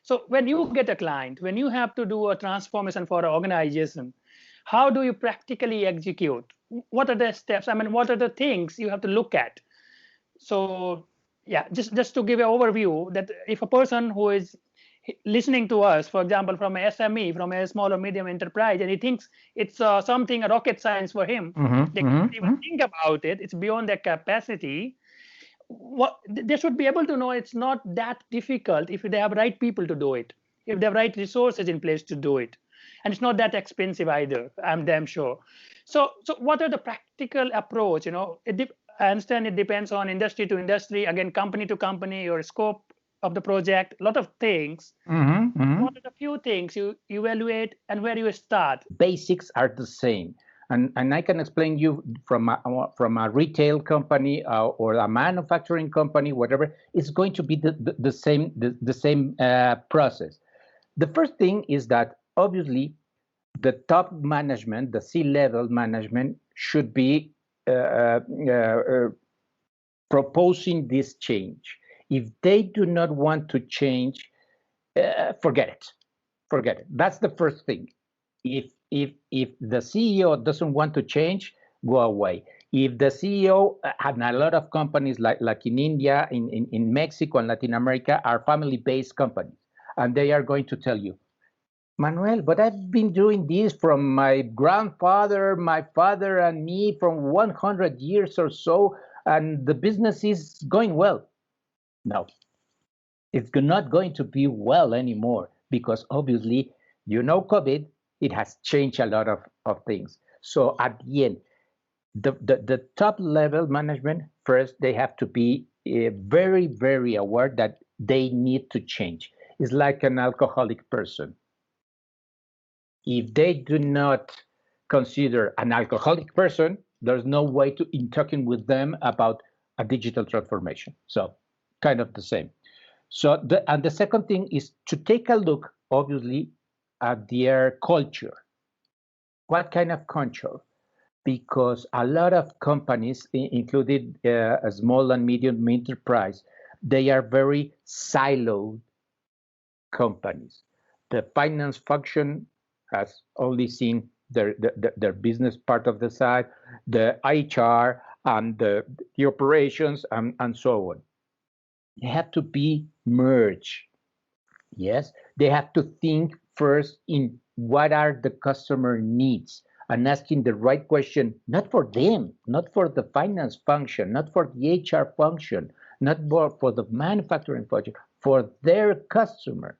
So when you get a client, when you have to do a transformation for an organization, how do you practically execute? What are the steps? I mean, what are the things you have to look at? So yeah, just to give an overview, that if a person who is listening to us, for example, from a SME, from a small or medium enterprise, and he thinks it's something, a rocket science for him, they can't even think about it, it's beyond their capacity. What they should be able to know, it's not that difficult if they have right people to do it, if they have right resources in place to do it, and it's not that expensive either, I'm damn sure. So what are the practical approach? I understand it depends on industry to industry, again, company to company, or scope of the project, a lot of things. What are the few things you evaluate and where you start? Basics are the same. And I can explain you from a retail company or a manufacturing company, whatever, it's going to be the same process. The first thing is that obviously the top management, the C-level management, should be proposing this change. If they do not want to change, forget it. Forget it. That's the first thing. If the CEO doesn't want to change, go away. If the CEO, and a lot of companies like in India, in Mexico and Latin America, are family-based companies, and they are going to tell you, Manuel, but I've been doing this from my grandfather, my father, and me from 100 years or so, and the business is going well. No, it's not going to be well anymore, because obviously, COVID, it has changed a lot of things. So at the end, the top level management, first, they have to be very, very aware that they need to change. It's like an alcoholic person. If they do not consider an alcoholic person, there's no way to in talking with them about a digital transformation. So kind of the same. So the second thing is to take a look, obviously, at their culture. What kind of culture? Because a lot of companies, including a small and medium enterprise, they are very siloed companies. The finance function has only seen their business part of the side, the HR and the operations and so on. They have to be merged. Yes, they have to think first in what are the customer needs and asking the right question, not for them, not for the finance function, not for the HR function, not for the manufacturing function, for their customer.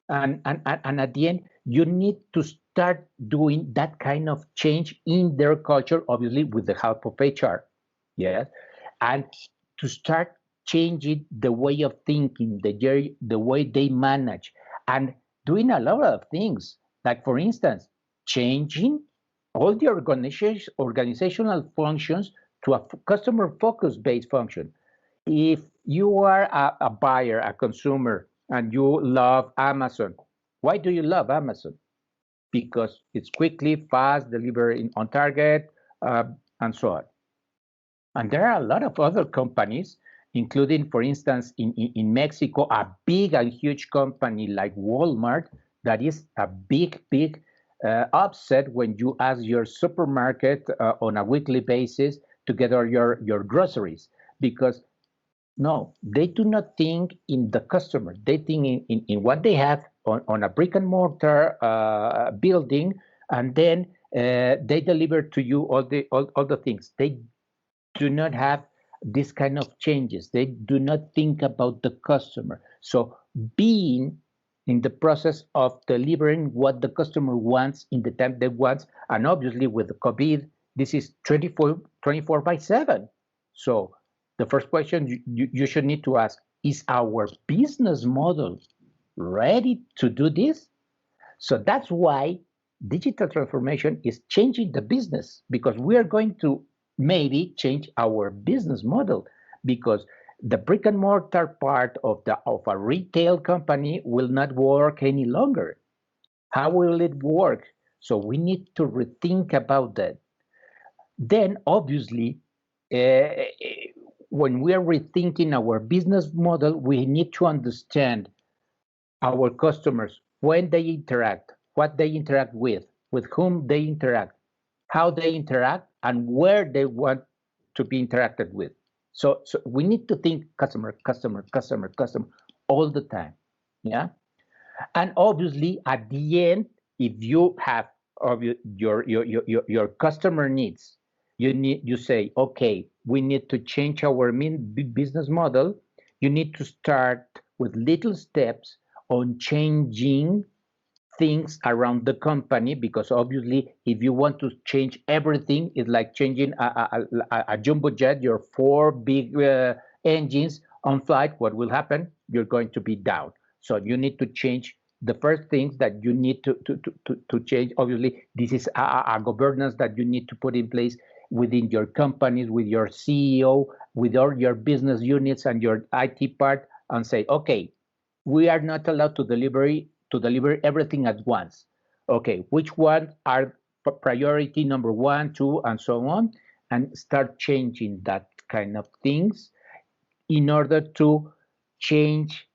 And at the end, you need to start doing that kind of change in their culture, obviously with the help of HR. Yes, and to start changing the way of thinking, the way they manage, and doing a lot of things. Like, for instance, changing all the organizational functions to a customer focus based function. If you are a buyer, a consumer, and you love Amazon, why do you love Amazon? Because it's quickly, fast, delivery on target, and so on. And there are a lot of other companies, including, for instance, in Mexico, a big and huge company like Walmart, that is a big upset when you ask your supermarket on a weekly basis to get all your groceries. Because no, they do not think in the customer. They think in what they have on a brick and mortar building, and then they deliver to you all the things. They do not have this kind of changes. They do not think about the customer. So being in the process of delivering what the customer wants in the time they want, and obviously with the COVID, this is 24 by 7. So the first question you should need to ask, is our business model ready to do this? So that's why digital transformation is changing the business, because we are going to maybe change our business model, because the brick and mortar part of a retail company will not work any longer. How will it work? So we need to rethink about that. Then obviously, uh, when we are rethinking our business model, we need to understand our customers, when they interact, what they interact with whom they interact, how they interact, and where they want to be interacted with. So we need to think customer, customer, customer, customer all the time. Yeah. And obviously, at the end, if you have your customer needs, you say, okay, we need to change our business model. You need to start with little steps on changing things around the company, because obviously if you want to change everything, it's like changing a jumbo jet, your four big engines on flight. What will happen? You're going to be down. So you need to change the first things that you need to change. Obviously, this is a governance that you need to put in place within your companies, with your CEO, with all your business units and your IT part, and say, okay, we are not allowed to deliver everything at once. Okay, which one are priority number one, two, and so on, and start changing that kind of things in order to change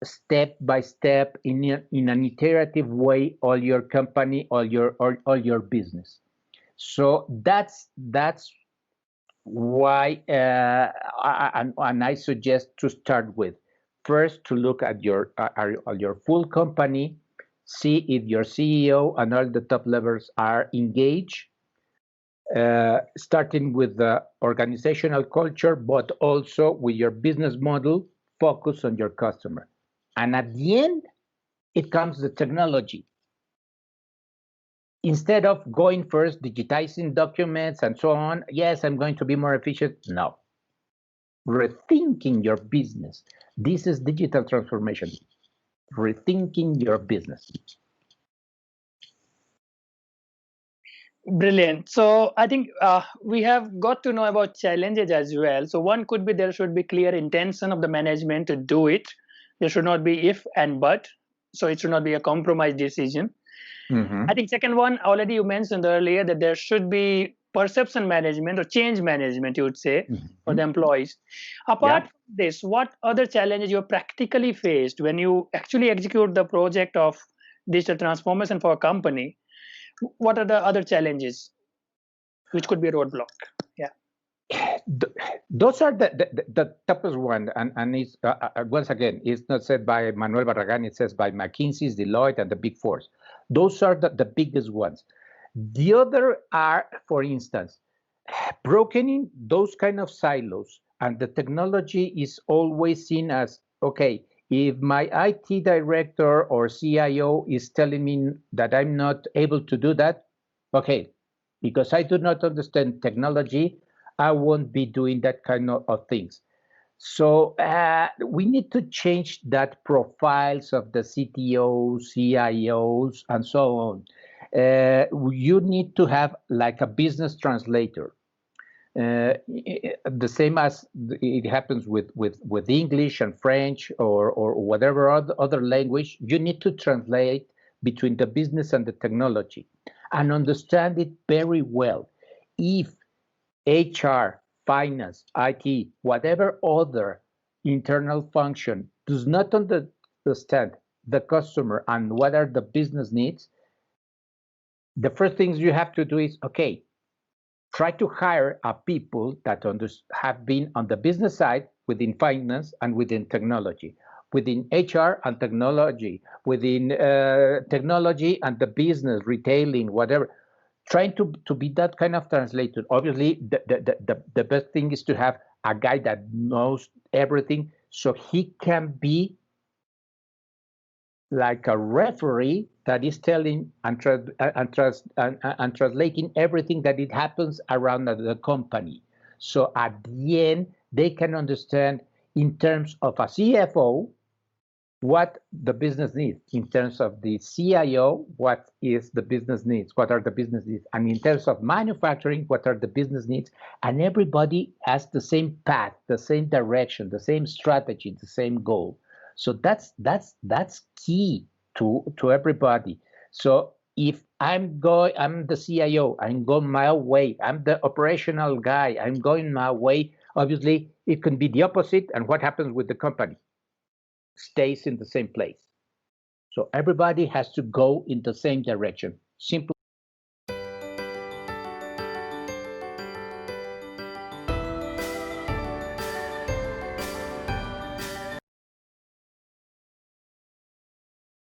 step by step in an iterative way all your company, all your business. So that's why and I suggest to start with first to look at your full company, see if your CEO and all the top levels are engaged, starting with the organizational culture, but also with your business model, focus on your customer. And at the end, it comes the technology. Instead of going first, digitizing documents and so on, yes, I'm going to be more efficient. No. Rethinking your business. This is digital transformation. Rethinking your business. Brilliant. So I think we have got to know about challenges as well. So one could be there should be clear intention of the management to do it. There should not be if and but. So it should not be a compromise decision. I think second one, already you mentioned earlier that there should be perception management or change management, you would say, for the employees. Apart from this, what other challenges you have practically faced when you actually execute the project of digital transformation for a company? What are the other challenges which could be a roadblock? Yeah. Those are the toughest one, and it's once again, it's not said by Manuel Barragan, it says by McKinsey, Deloitte, and the Big Fours. Those are the biggest ones. The other are, for instance, broken in those kind of silos, and the technology is always seen as, okay, if my IT director or CIO is telling me that I'm not able to do that, okay, because I do not understand technology, I won't be doing that kind of things. So we need to change that profiles of the CTOs, CIOs, and so on. You need to have like a business translator. The same as it happens with English and French or whatever other language, you need to translate between the business and the technology and understand it very well. If HR, finance, IT, whatever other internal function does not understand the customer and what are the business needs, the first things you have to do is, okay, try to hire people that have been on the business side within finance and within technology, within HR and technology, within technology and the business, retailing, whatever. Trying to be that kind of translator. Obviously, the best thing is to have a guy that knows everything, so he can be like a referee that is telling and translating everything that it happens around the company. So at the end, they can understand in terms of a CFO what the business needs, in terms of the CIO, what is the business needs, what are the business needs, and in terms of manufacturing, what are the business needs, and everybody has the same path, the same direction, the same strategy, the same goal. So that's key to everybody. So if I'm the CIO, I'm going my way, I'm the operational guy, I'm going my way, obviously it can be the opposite, and what happens with the company? Stays in the same place. So everybody has to go in the same direction. Simple